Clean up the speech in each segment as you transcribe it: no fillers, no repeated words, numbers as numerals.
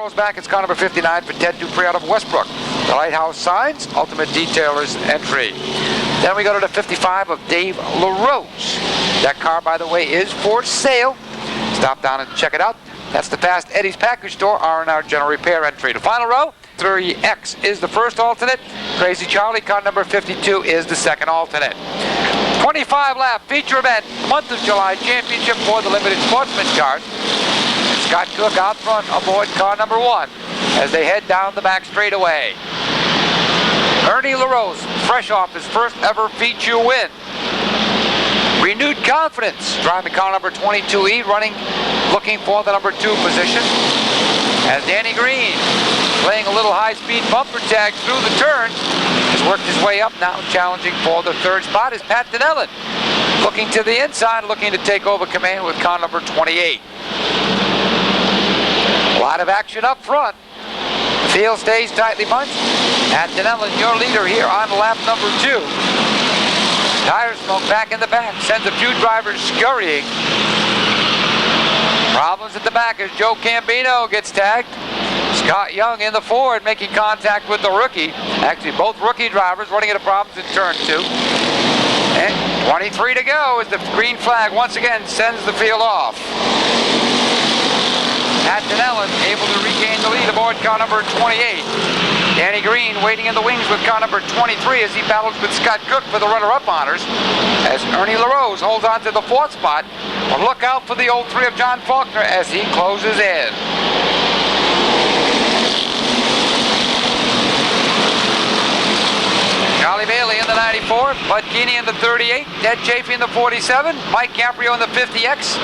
Rolls back, it's car number 59 for Ted Dupree out of Westbrook. The Lighthouse Signs, Ultimate Detailer's entry. Then we go to the 55 of Dave LaRose. That car, by the way, is for sale. Stop down and check it out. That's the Fast Eddie's Package Store, R&R General Repair entry. The final row, 3X is the first alternate. Crazy Charlie, car number 52, is the second alternate. 25-lap feature event, month of July championship for the Limited Sportsman cars. And Scott Cook out front aboard car number 1 as they head down the back straightaway. Ernie LaRose, fresh off his first ever feature win. Renewed confidence, driving car number 22E, looking for the number 2 position. As Danny Green, playing a little high-speed bumper tag through the turn, has worked his way up, now challenging for the 3rd spot is Pat Dinellen. Looking to the inside, looking to take over command with car number 28. A lot of action up front. The field stays tightly bunched. Pat Dinellen, your leader here on lap number 2. Tire smoke back in the back, sends a few drivers scurrying. Problems at the back as Joe Cambino gets tagged. Scott Young in the forward making contact with the rookie. Actually, both rookie drivers running into problems in turn 2. And 23 to go as the green flag once again sends the field off. Pat Dinellen able to regain the lead aboard car number 28. Danny Green waiting in the wings with car number 23 as he battles with Scott Cook for the runner-up honors. As Ernie LaRose holds on to the 4th spot. But look out for the 03 of John Faulkner as he closes in. Charlie Bailey in the 94, Bud Keeney in the 38, Ted Chafee in the 47, Mike Caprio in the 50X,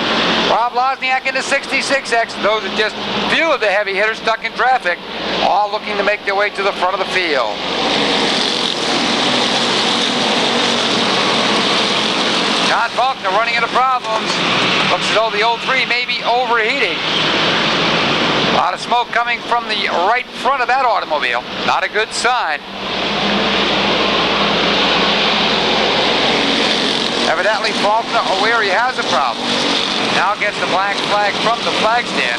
Rob Lozniak in the 66X. Those are just a few of the heavy hitters stuck in traffic, all looking to make their way to the front of the field. John Faulkner running into problems. Looks as though the 03 may be overheating. A lot of smoke coming from the right front of that automobile. Not a good sign. Evidently, Faulkner, aware he has a problem, now gets the black flag from the flag stand.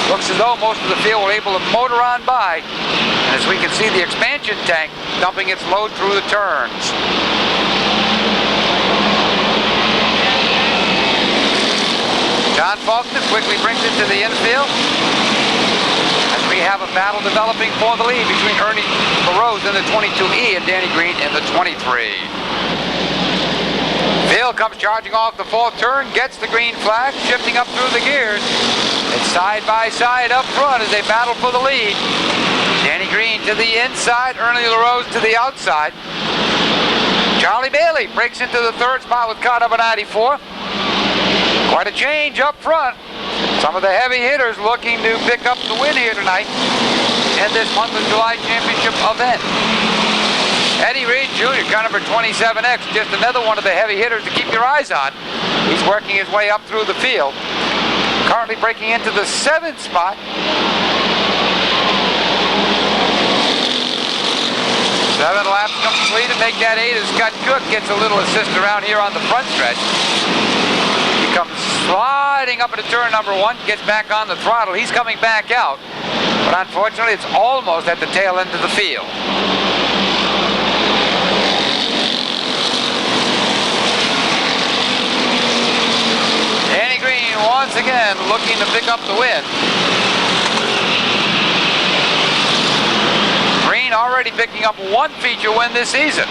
Looks as though most of the field were able to motor on by. And as we can see, the expansion tank dumping its load through the turns. John Faulkner quickly brings it to the infield. As we have a battle developing for the lead between Ernie LaRose in the 22E and Danny Green in the 23. Phil comes charging off the 4th turn, gets the green flag, shifting up through the gears. It's side by side up front as they battle for the lead. Danny Green to the inside, Ernie LaRose to the outside. Charlie Bailey breaks into the 3rd spot with car number 94. Quite a change up front. Some of the heavy hitters looking to pick up the win here tonight in this month of July championship event. Eddie Reed Jr., car number 27X, just another one of the heavy hitters to keep your eyes on. He's working his way up through the field. Currently breaking into the 7th spot. 7 laps complete to make that 8 as Scott Cook gets a little assist around here on the front stretch. He comes sliding up into turn number 1, gets back on the throttle. He's coming back out, but unfortunately it's almost at the tail end of the field. Danny Green once again looking to pick up the win. Green already picking up 1 feature win this season.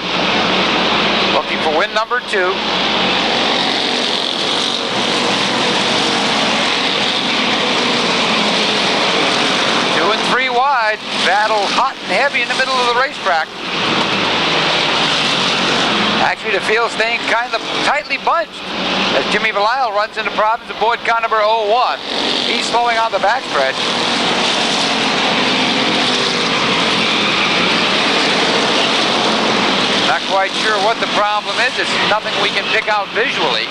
Looking for win number 2. 2 and 3 wide. Battle hot and heavy in the middle of the racetrack. Actually, the field staying kind of tightly bunched as Jimmy Belisle runs into problems aboard car number 01. He's slowing on the backstretch. Not quite sure what the problem is. It's nothing we can pick out visually.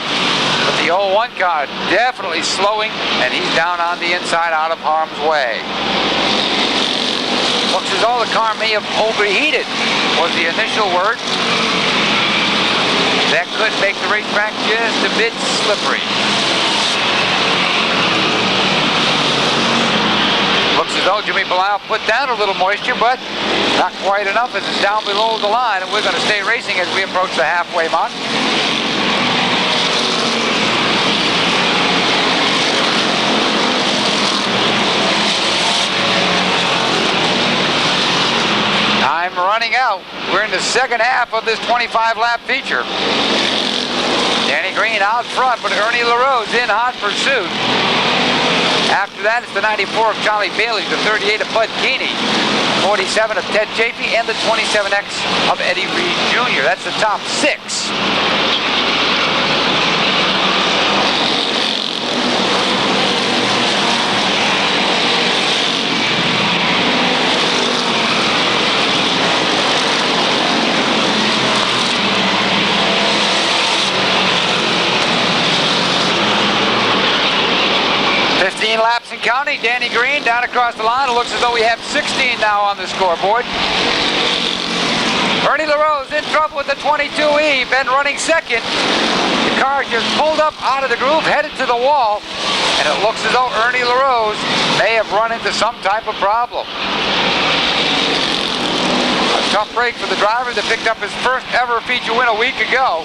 But the 01 car definitely slowing, and he's down on the inside out of harm's way. Looks as though the car may have overheated, was the initial word. That could make the racetrack just a bit slippery. Looks as as though Jimmy Blau put down a little moisture, but not quite enough as it's down below the line, and we're going to stay racing as we approach the halfway mark. Time running out. We're in the second half of this 25-lap feature. Danny Green out front, but Ernie LaRose in hot pursuit. After that, it's the 94 of Charlie Bailey, the 38 of Bud Keeney, 47 of Ted Chafee, and the 27X of Eddie Reed Jr. That's the top 6. Laps and counting. Danny Green down across the line. It looks as though we have 16 now on the scoreboard. Ernie LaRose in trouble with the 22E. Been running second. The car just pulled up out of the groove, headed to the wall, and it looks as though Ernie LaRose may have run into some type of problem. A tough break for the driver that picked up his first ever feature win a week ago.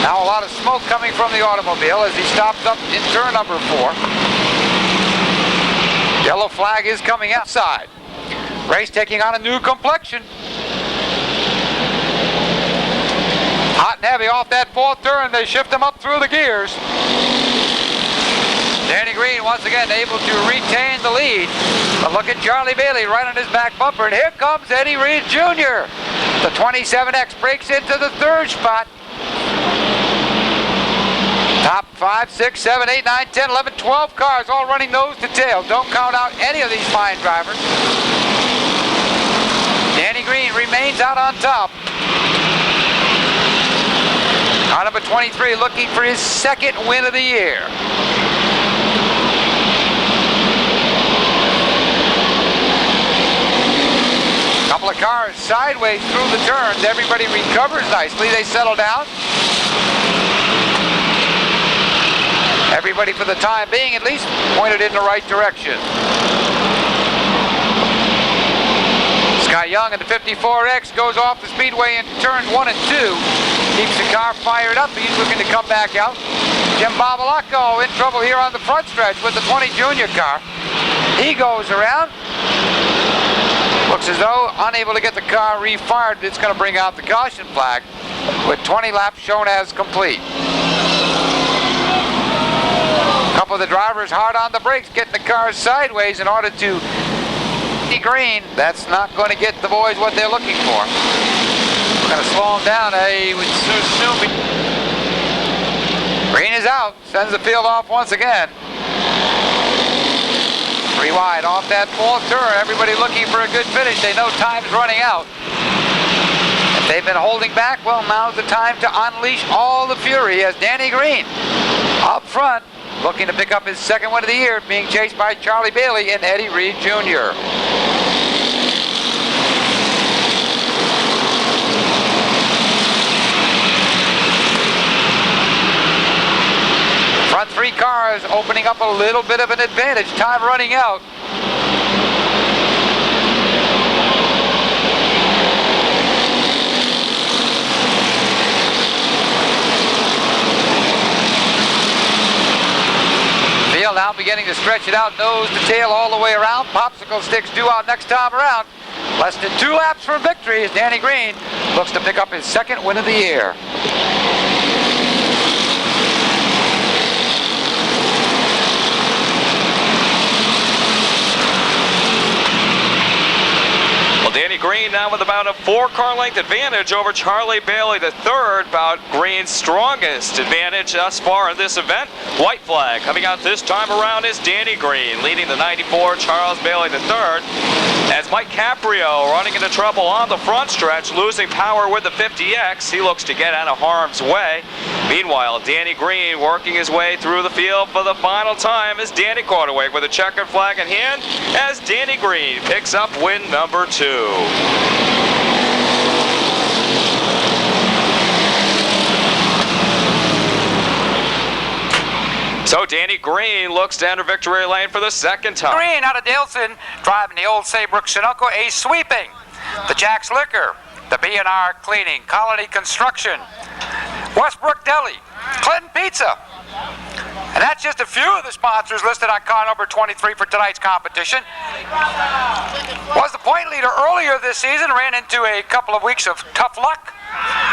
Now a lot of smoke coming from the automobile as he stops up in turn number 4. Yellow flag is coming outside. Race taking on a new complexion. Hot and heavy off that 4th turn. They shift him up through the gears. Danny Green once again able to retain the lead. But look at Charlie Bailey right on his back bumper. And here comes Eddie Reed Jr. The 27X breaks into the 3rd spot. Top 5, 6, 7, 8, 9, 10, 11, 12 cars all running nose to tail. Don't count out any of these fine drivers. Danny Green remains out on top. Car number 23 looking for his 2nd win of the year. Couple of cars sideways through the turns. Everybody recovers nicely. They settle down. Everybody, for the time being, at least pointed in the right direction. Scott Young in the 54X goes off the speedway in turns 1 and 2. Keeps the car fired up. He's looking to come back out. Jim Babalacco in trouble here on the front stretch with the 20 Junior car. He goes around. Looks as though unable to get the car refired. It's going to bring out the caution flag with 20 laps shown as complete. Couple of the drivers hard on the brakes, getting the cars sideways in order to Green. That's not going to get the boys what they're looking for. We're going to slow them down. He would soon be. Green is out. Sends the field off once again. 3 wide off that 4th turn. Everybody looking for a good finish. They know time's running out. If they've been holding back, well, now's the time to unleash all the fury as Danny Green up front, looking to pick up his 2nd win of the year, being chased by Charlie Bailey and Eddie Reed Jr. Front 3 cars opening up a little bit of an advantage. Time running out. Now beginning to stretch it out nose to tail all the way around. Popsicle sticks due out next time around. Less than 2 laps for victory as Danny Green looks to pick up his 2nd win of the year. Danny Green now with about a 4-car length advantage over Charlie Bailey the 3rd, about Green's strongest advantage thus far in this event. White flag coming out this time around is Danny Green, leading the 94 Charles Bailey the 3rd. As Mike Caprio running into trouble on the front stretch, losing power with the 50X. He looks to get out of harm's way. Meanwhile, Danny Green working his way through the field for the final time as Danny Quarterway with a checkered flag in hand as Danny Green picks up win number 2. So Danny Green looks to enter victory lane for the second time. Green out of Daleson, driving the old Saybrook Sunoco, a sweeping. The Jack's Liquor, the B&R Cleaning, Colony Construction, Westbrook Deli, Clinton Pizza. And that's just a few of the sponsors listed on car number 23 for tonight's competition. Was the point leader earlier this season, ran into a couple of weeks of tough luck.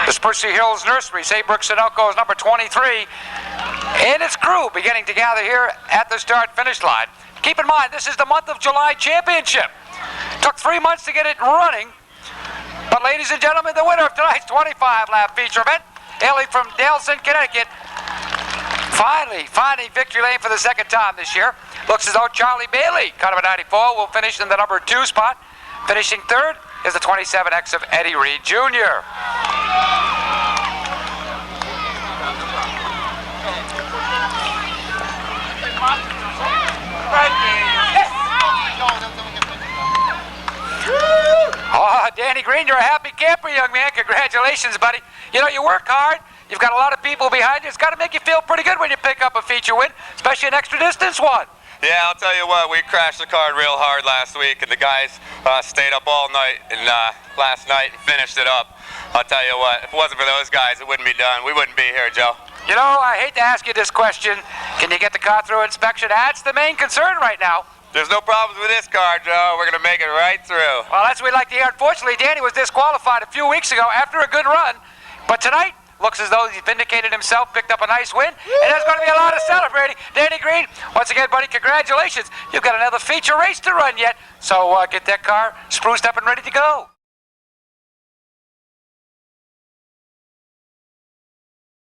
The Spruce Hills Nursery, Saybrook Sunoco is number 23, and its crew beginning to gather here at the start-finish line. Keep in mind, this is the month of July championship. Took 3 months to get it running, but ladies and gentlemen, the winner of tonight's 25-lap feature event, hailing from Daleson, Connecticut, finally finding victory lane for the second time this year. Looks as though Charlie Bailey, car number 94, will finish in the number 2 spot. Finishing third is the 27X of Eddie Reed Jr. Oh, Danny Green, you're a happy camper, young man. Congratulations, buddy. You know, you work hard. You've got a lot of people behind you. It's got to make you feel pretty good when you pick up a feature win, especially an extra distance one. Yeah, I'll tell you what, we crashed the car real hard last week, and the guys stayed up all night and last night and finished it up. I'll tell you what, if it wasn't for those guys, it wouldn't be done. We wouldn't be here, Joe. You know, I hate to ask you this question. Can you get the car through inspection? That's the main concern right now. There's no problems with this car, Joe. We're going to make it right through. Well, that's what we like to hear. Unfortunately, Danny was disqualified a few weeks ago after a good run. But tonight, looks as though he's vindicated himself, picked up a nice win, and there's going to be a lot of celebrating. Danny Green, once again, buddy, congratulations. You've got another feature race to run yet. So get that car spruced up and ready to go.